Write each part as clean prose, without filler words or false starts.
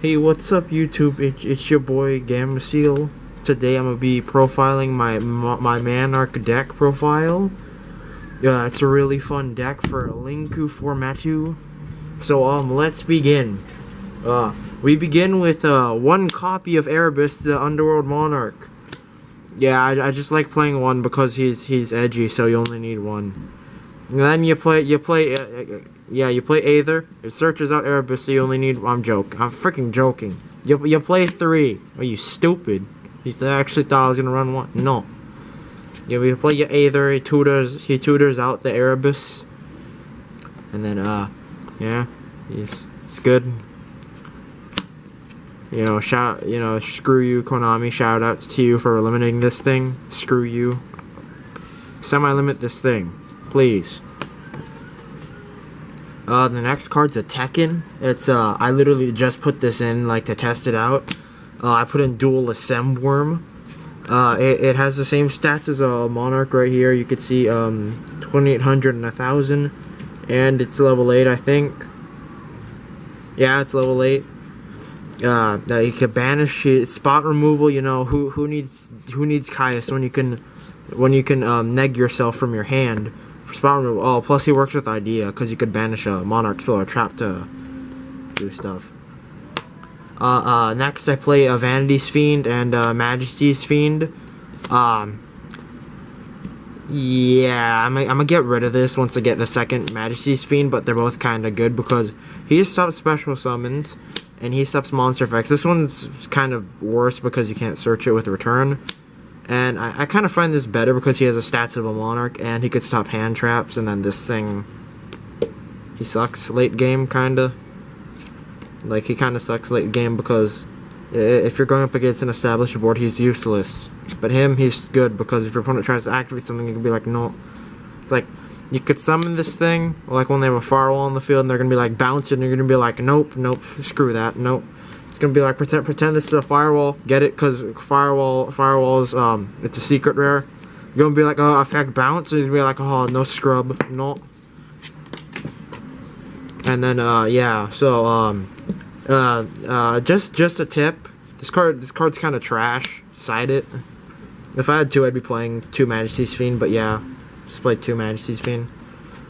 Hey, what's up, YouTube? It's your boy Gamma Seal. Today I'm gonna be profiling my Monarch deck profile. Yeah, it's a really fun deck for Linku Formatu. So let's begin. We begin with one copy of Erebus, the Underworld Monarch. Yeah, I just like playing one because he's edgy, so you only need one. And then you play Aether. It searches out Erebus, so you only need. I'm freaking joking. You play 3. Are you stupid? He actually thought I was gonna run 1. No. Yeah, you play your Aether. He tutors out the Erebus, and then yeah, it's good. You know, screw you, Konami. Shout outs to you for eliminating this thing. Screw you. Semi-limit this thing, please. The next card's a Tekken. It's I literally just put this in like to test it out. I put in Dual Assembworm. It has the same stats as a Monarch right here. You could see 2800 and 1000, and it's level 8, I think. Yeah, it's level 8. You can banish it. Spot removal. You know who needs Caius when you can neg yourself from your hand. Spot removal. Oh, plus he works with Idea because you could banish a Monarch spell or trap to do stuff. Next I play a Vanity's Fiend and Majesty's Fiend. Yeah, I'm gonna get rid of this once I get a second Majesty's Fiend, but they're both kind of good because he stops special summons and he stops monster effects. This one's kind of worse because you can't search it with return. And I kind of find this better because he has the stats of a Monarch and he could stop hand traps, and then this thing, he sucks late game, kinda. Like, he kinda sucks late game because if you're going up against an established board, he's useless. But he's good because if your opponent tries to activate something, you can be like, no. It's like, you could summon this thing, like when they have a firewall on the field and they're gonna be like bouncing, and you're gonna be like, nope, screw that, nope. It's gonna be like, pretend this is a firewall, get it? Because firewalls, it's a secret rare. You're gonna be like, oh, effect bounce, and he's gonna be like, oh, no scrub, no. And then, yeah, so, just a tip. This card's kind of trash. Side it. If I had 2, I'd be playing 2 Majesty's Fiend, but yeah, just play 2 Majesty's Fiend.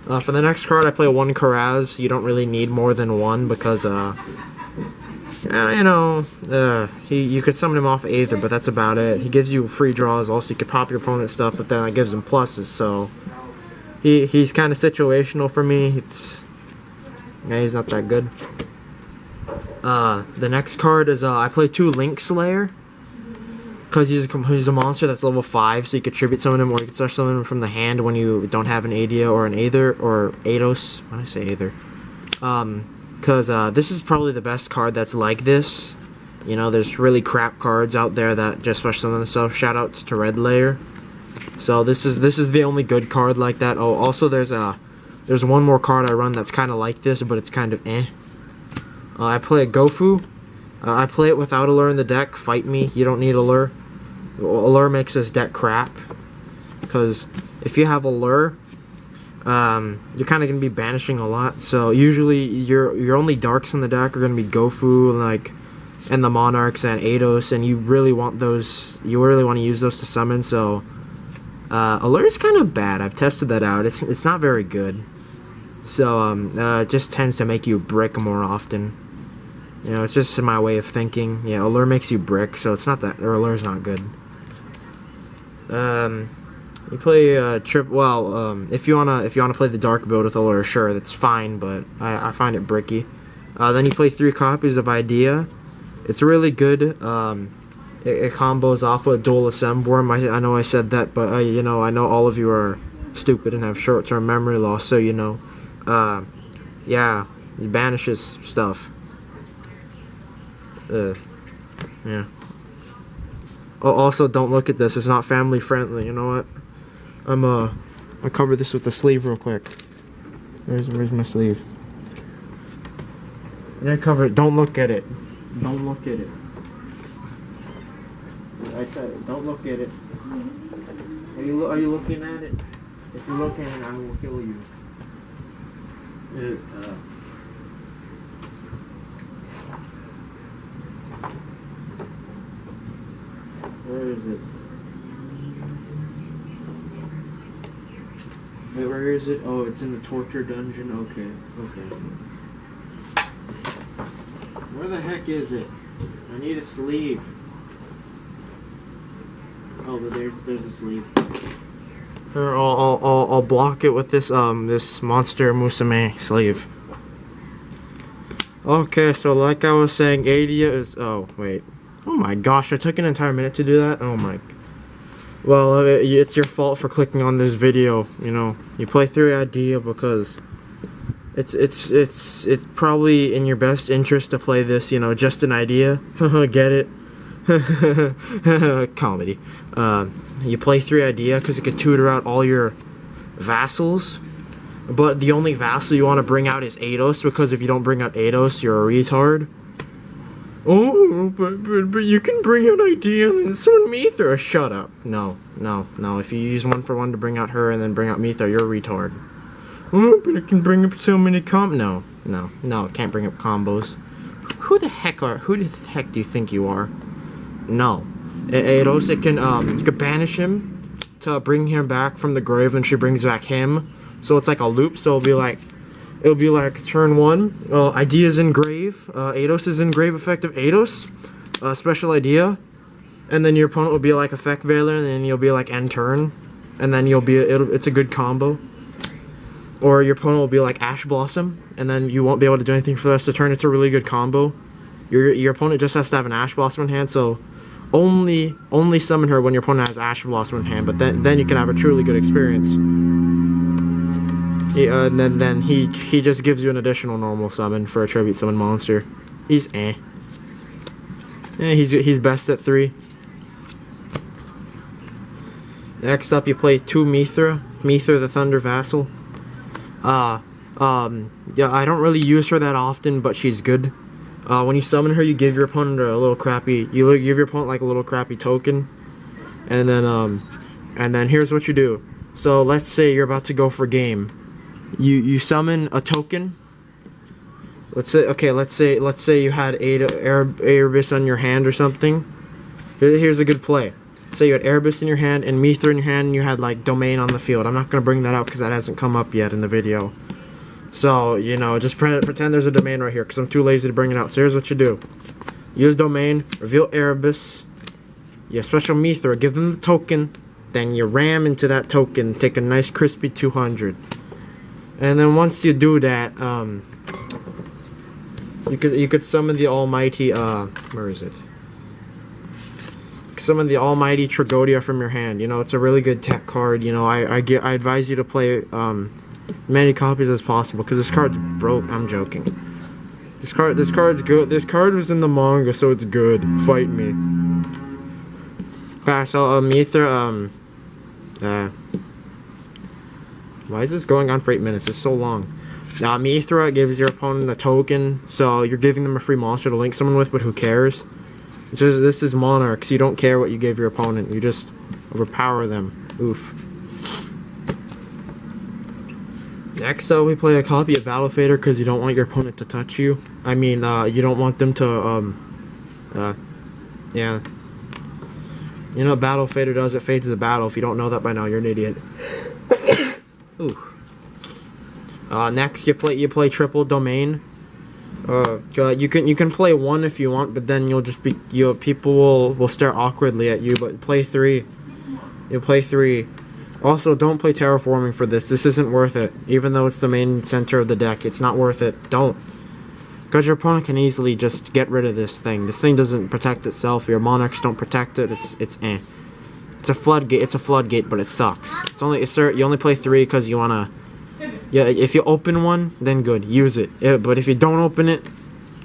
For the next card, I play 1 Karaz. You don't really need more than 1 because, you know, you could summon him off Aether, but that's about it. He gives you free draws. Also, you could pop your opponent's stuff, but then that gives him pluses. So he's kind of situational for me. Yeah, he's not that good. The next card is I play 2 Link Slayer because he's a monster that's level 5, so you could tribute summon him, or you could start summoning him from the hand when you don't have an Adia or an Aether or Eidos. When I say Aether, because this is probably the best card that's like this. You know, there's really crap cards out there that just special summon themselves. Shoutouts to Red Layer. So this is the only good card like that. Oh, also there's one more card I run that's kind of like this, but it's kind of eh. I play a Gofu. I play it without a lure in the deck. Fight me. You don't need a lure. A lure makes this deck crap. Because if you have a lure, you're kind of going to be banishing a lot. So usually your only darks in the deck are going to be Gofu, and the Monarchs and Eidos, and you really want those. You really want to use those to summon. So Allure is kind of bad. I've tested that out. It's not very good. So it just tends to make you brick more often. You know, it's just my way of thinking. Yeah, Allure makes you brick, so it's not that. Or Allure's not good. You play trip. Well, if you wanna play the dark build with Allure, sure, that's fine. But I find it bricky. Then you play 3 copies of Idea. It's really good. It combos off with Dual Assembworm. I know I said that, but you know, I know all of you are stupid and have short-term memory loss, so you know. Yeah, it banishes stuff. Yeah. Oh, also, don't look at this. It's not family friendly. You know what? I'll cover this with the sleeve real quick. Where's my sleeve? Yeah, cover it. Don't look at it. Don't look at it. I said, don't look at it. Are you looking at it? If you're looking at it, I will kill you. Where is it? Wait, where is it? Oh, it's in the torture dungeon. Okay, okay. Where the heck is it? I need a sleeve. Oh, but there's a sleeve. Here, I'll block it with this this monster musume sleeve. Okay, so like I was saying, Adia is. Oh wait. Oh my gosh, I took an entire minute to do that. Oh my. Well, it's your fault for clicking on this video. You know, you play through Adia because it's probably in your best interest to play this. You know, just an idea. Get it? Comedy. You play through Adia because it could tutor out all your vassals. But the only vassal you want to bring out is Eidos, because if you don't bring out Eidos, you're a retard. Oh, but you can bring out Idea and summon Mithra. Shut up. No. If you use 1-for-1 to bring out her and then bring out Mithra, you're a retard. Oh, but it can bring up so many No, it can't bring up combos. Who the heck do you think you are? No. Eidos, it can, you can banish him to bring him back from the grave, and she brings back him. So it's like a loop, so it'll be like turn 1, Idea's in grave, Eidos is in grave, effective Eidos, special Idea, and then your opponent will be like effect Veiler, and then you'll be like end turn, and then it's a good combo. Or your opponent will be like Ash Blossom, and then you won't be able to do anything for the rest of the turn. It's a really good combo. Your opponent just has to have an Ash Blossom in hand, so only summon her when your opponent has Ash Blossom in hand, but then you can have a truly good experience. Yeah, and then he just gives you an additional normal summon for a tribute summon monster. He's eh. Yeah, he's best at 3. Next up, you play 2 Mithra the Thunder Vassal. Yeah, I don't really use her that often, but she's good. When you summon her, you give your opponent a little crappy. You give your opponent like a little crappy token, and then here's what you do. So let's say you're about to go for game. You summon a token. Let's say you had Erebus on your hand or something. Here's a good play. Say you had Erebus in your hand and Mithra in your hand, and you had like Domain on the field. I'm not gonna bring that out because that hasn't come up yet in the video. So you know, just pretend there's a Domain right here because I'm too lazy to bring it out. So here's what you do: use Domain, reveal Erebus, you special Mithra, give them the token, then you ram into that token, take a nice crispy 200. And then once you do that, you could summon the almighty, where is it? Summon the almighty Tragodia from your hand. You know, it's a really good tech card. You know, I advise you to play many copies as possible because this card's broke. I'm joking. This card's good. This card was in the manga, so it's good. Fight me. Okay, so Mithra, why is this going on for 8 minutes? It's so long. Now, Mithra gives your opponent a token, so you're giving them a free monster to link someone with, but who cares? This is Monarch, so you don't care what you give your opponent. You just overpower them. Oof. Next up, we play a copy of Battle Fader because you don't want your opponent to touch you. I mean, you don't want them to, yeah. You know what Battle Fader does? It fades the battle. If you don't know that by now, you're an idiot. Ooh. Next, you play triple Domain. You can play 1 if you want, but then people will stare awkwardly at you. But play 3. You play 3. Also, don't play Terraforming for this. This isn't worth it. Even though it's the main center of the deck, it's not worth it. Don't. Because your opponent can easily just get rid of this thing. This thing doesn't protect itself. Your Monarchs don't protect it. It's eh. It's a floodgate. It's a floodgate, but it sucks. You only play 3 because you wanna. Yeah, if you open one, then good. Use it. Yeah, but if you don't open it,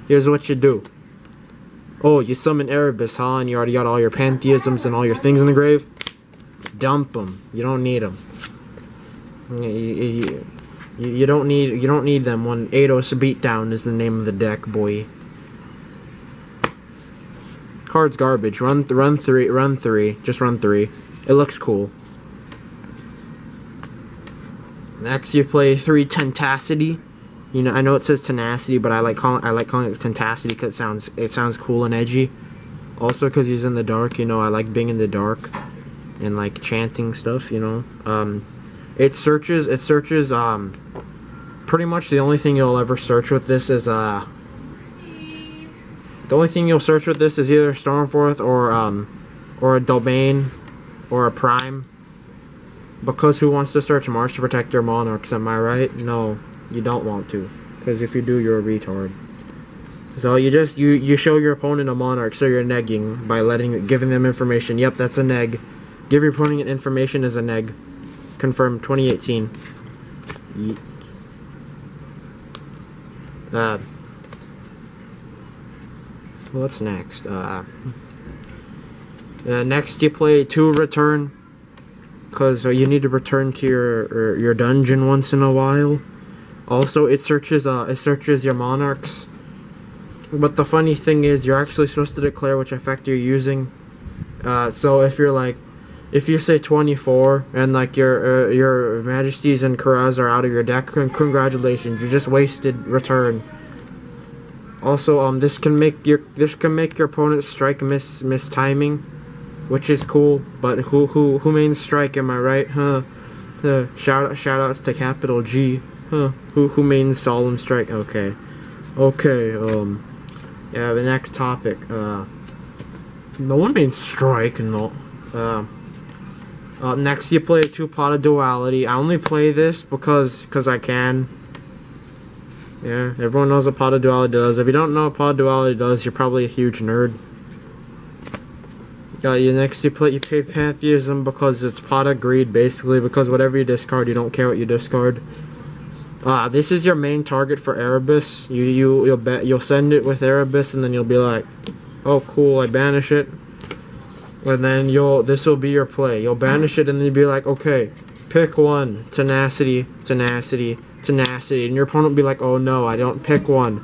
here's what you do. Oh, you summon Erebus, huh? And you already got all your pantheisms and all your things in the grave. Dump them. You don't need them. You don't need them. When Eidos Beatdown is the name of the deck, boy. Card's garbage. Run 3. Just run 3. It looks cool. Next, you play 3 Tentacity. You know, I know it says Tenacity, but I like calling it Tentacity because it sounds cool and edgy. Also, because he's in the dark, you know, I like being in the dark and like chanting stuff, you know. It searches, pretty much the only thing you'll ever search with this is, the only thing you'll search with this is either Stormforth or a domain or a prime. Because who wants to search March to protect their monarchs, am I right? No, you don't want to. Because if you do, you're a retard. So you show your opponent a monarch, so you're negging by giving them information. Yep, that's a neg. Give your opponent information is a neg. Confirmed 2018. What's next? Next you play 2 return. Because you need to return to your dungeon once in a while. Also, it searches your monarchs. But the funny thing is, you're actually supposed to declare which effect you're using. So if you're like, if you say 24 and like your Majesties and Karaz are out of your deck, congratulations, you just wasted return. Also, this can make your opponent's strike miss timing, which is cool. But who mains strike? Am I right? Huh? Shout outs to Capital G. Huh? Who mains solemn strike? Okay. Yeah, the next topic. No one mains strike, no. Next you play 2 Pot of Duality. I only play this because I can. Yeah, everyone knows what Pot of Duality does. If you don't know what Pot of Duality does, you're probably a huge nerd. Next you play Pantheism because it's Pot of Greed, basically, because whatever you discard, you don't care what you discard. This is your main target for Erebus. You'll send it with Erebus, and then you'll be like, oh cool, I banish it. And then this will be your play. You'll banish it, and then you'll be like, okay, pick one. Tenacity, and your opponent will be like, oh no, I don't pick one.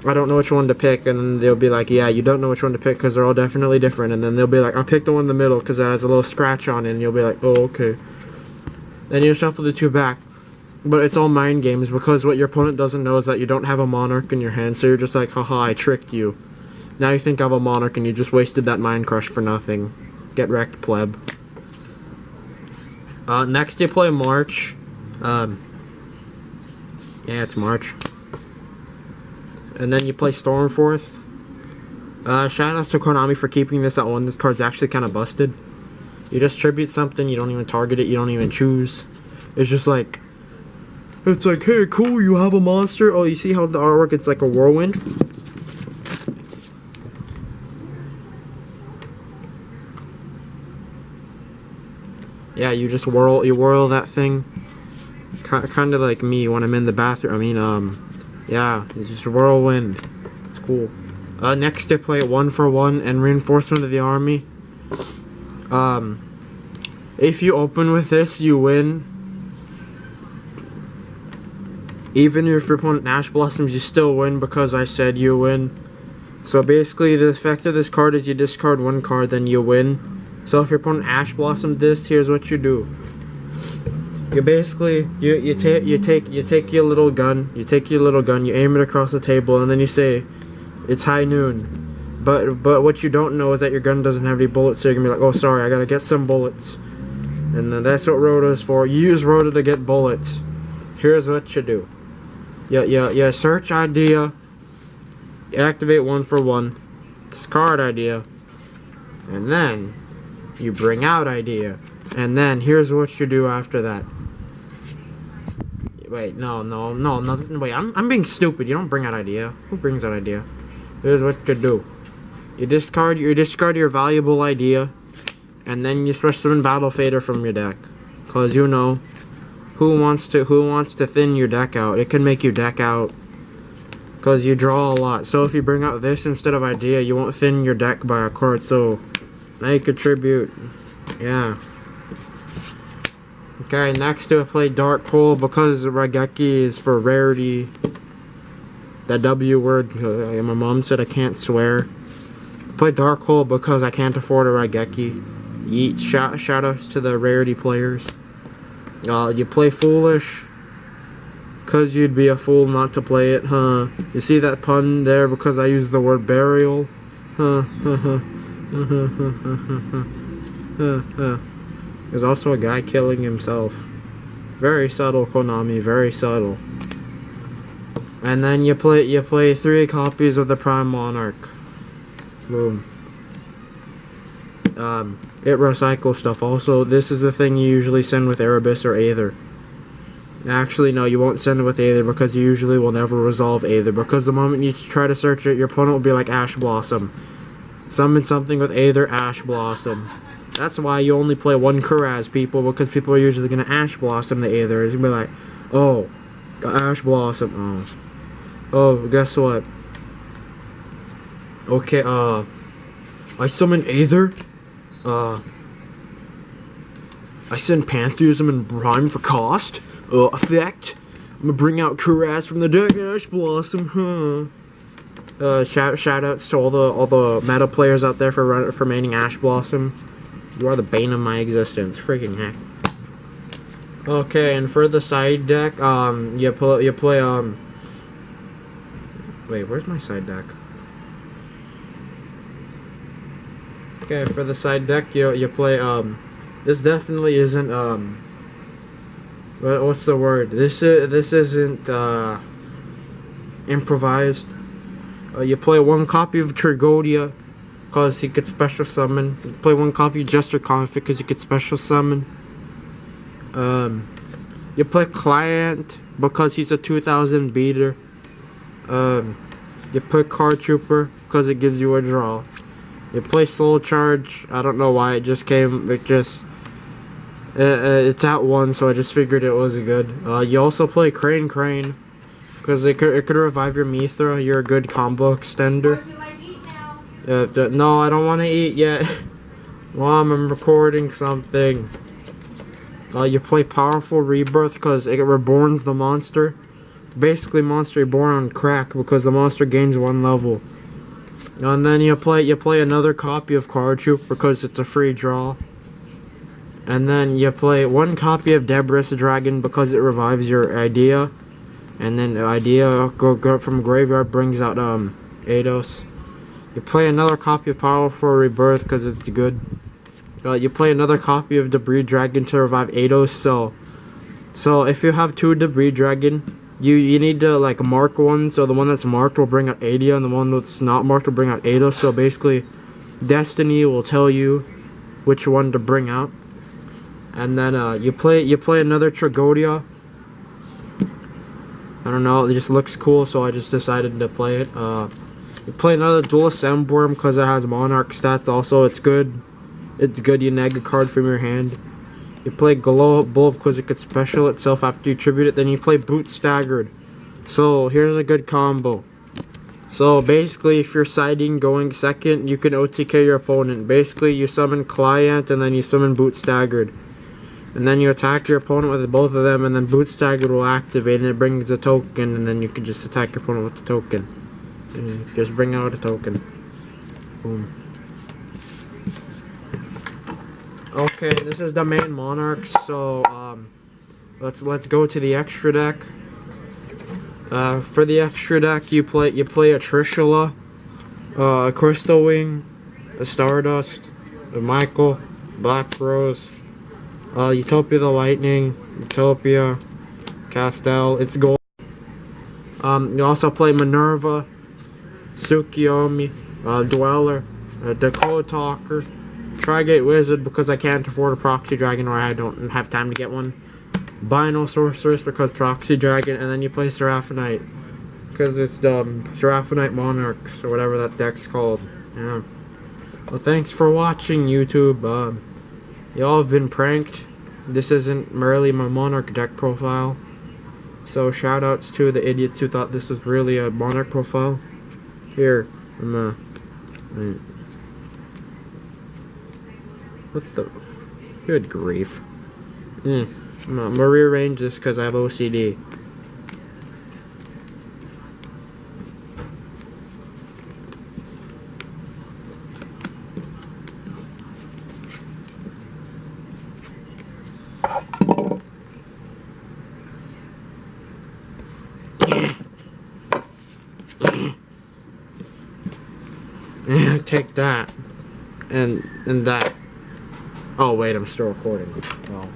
I don't know which one to pick, and then they'll be like, yeah, you don't know which one to pick because they're all definitely different. And then they'll be like, I'll pick the one in the middle because it has a little scratch on it, and you'll be like, oh okay. Then you'll shuffle the 2 back. But it's all mind games because what your opponent doesn't know is that you don't have a monarch in your hand, so you're just like, haha, I tricked you. Now you think I have a monarch and you just wasted that mind crush for nothing. Get wrecked, pleb. Next you play March. Yeah, it's March. And then you play Stormforth. Shout out to Konami for keeping this at 1. This card's actually kind of busted. You just tribute something, you don't even target it, you don't even choose. It's just like, it's like, hey, cool, you have a monster. Oh, you see how the artwork, it's like a whirlwind? Yeah, you just whirl that thing. Kind of like me when I'm in the bathroom. I mean, yeah, it's just whirlwind. It's cool. Next they play 1 for 1 and Reinforcement of the Army. If you open with this, you win. Even if your opponent Ash Blossoms, you still win because I said you win. So basically, the effect of this card is you discard 1 card, then you win. So if your opponent Ash Blossomed this, here's what you do. You basically you take your little gun, you aim it across the table, and then you say, it's high noon. But what you don't know is that your gun doesn't have any bullets, so you're gonna be like, oh sorry, I gotta get some bullets. And then that's what Rhoda is for. You use Rhoda to get bullets. Here's what you do. Yeah, search idea. You activate 1 for 1. Discard idea. And then you bring out idea. And then here's what you do after that. Wait, no, wait, I'm being stupid. You don't bring out idea. Who brings out idea? Here's what you do. You discard your valuable idea, and then you switch summon Battle Fader from your deck. Cause you know, who wants to thin your deck out? It can make you deck out. Cause you draw a lot. So if you bring out this instead of idea, you won't thin your deck by a card. So now you contribute. Yeah. Okay, next to play Dark Hole because Raigeki is for rarity. That W word, my mom said I can't swear. Play Dark Hole because I can't afford a Raigeki. Yeet, shout outs to the rarity players. You play Foolish because you'd be a fool not to play it, huh? You see that pun there because I used the word burial? Huh. There's also a guy killing himself. Very subtle, Konami. Very subtle. And then you play 3 copies of the Prime Monarch. Boom. It recycles stuff. Also, this is the thing you usually send with Erebus or Aether. Actually, no, you won't send it with Aether because you usually will never resolve Aether. Because the moment you try to search it, your opponent will be like Ash Blossom. Summon something with Aether, Ash Blossom. That's why you only play 1 Kuraz, people, because people are usually going to Ash Blossom the Aether. It's going to be like, oh, got Ash Blossom. Oh, guess what? Okay, I summon Aether. I send Pantheism and Prime for cost. Effect. I'm gonna bring out Kuraz from the deck. Ash Blossom, shout outs to all the meta players out there for maining Ash Blossom. You are the bane of my existence. Freaking heck. Okay, and for the side deck, you play wait, where's my side deck? Okay, for the side deck, you play, this definitely isn't, what's the word? This isn't, improvised. You play 1 copy of Trigodia, because he could special summon. You play 1 copy of Jester Conflict, because you could special summon. You play Client, because he's a 2000 beater. You play Card Trooper, because it gives you a draw. You play Soul Charge. I don't know why it just came. It's at 1, so I just figured it was good. You also play Crane, because it could revive your Mithra. You're a good combo extender. Would you like to eat now? No, I don't want to eat yet. Mom, I'm recording something. You play Powerful Rebirth because it reborns the monster. Basically, monster reborn on crack because the monster gains 1 level. And then you play another copy of Card Troop because it's a free draw. And then you play 1 copy of Debris Dragon because it revives your idea. And then the idea go from graveyard brings out Eidos. You play another copy of Powerful Rebirth because it's good. You play another copy of Debris Dragon to revive Eidos. So if you have 2 Debris Dragon, you need to like mark one. So the one that's marked will bring out Adia, and the one that's not marked will bring out Eidos. So basically, Destiny will tell you which one to bring out. And then you play another Trigodia. I don't know, it just looks cool, so I just decided to play it. You play another Duelist Emblem because it has Monarch stats. Also, it's good. It's good. You neg a card from your hand. You play Glow Up Bulb because it could special itself after you tribute it. Then you play Boot Staggered. So here's a good combo. So basically, if you're siding going second, you can OTK your opponent. Basically, you summon Client and then you summon Boot Staggered. And then you attack your opponent with both of them, and then Boot Staggered will activate, and it brings a token, and then you can just attack your opponent with the token. And just bring out a token. Boom. Okay, this is the main Monarch, so let's go to the extra deck. For the extra deck, you play a Trishula, a Crystal Wing, a Stardust, a Michael, Black Rose, Utopia the Lightning, Utopia, Castel, it's gold. You also play Minerva, Tsukiyomi, Dweller, Dakota Talker, Trigate Wizard because I can't afford a Proxy Dragon or I don't have time to get one, Bino Sorceress because Proxy Dragon, and then you play Seraphonite because it's Seraphonite Monarchs or whatever that deck's called. Yeah. Well, thanks for watching, YouTube. Y'all have been pranked. This isn't merely my Monarch deck profile. So shoutouts to the idiots who thought this was really a Monarch profile. Here, what the? Good grief. I'm gonna rearrange this because I have OCD. Take that. and that. Oh wait, I'm still recording. Well.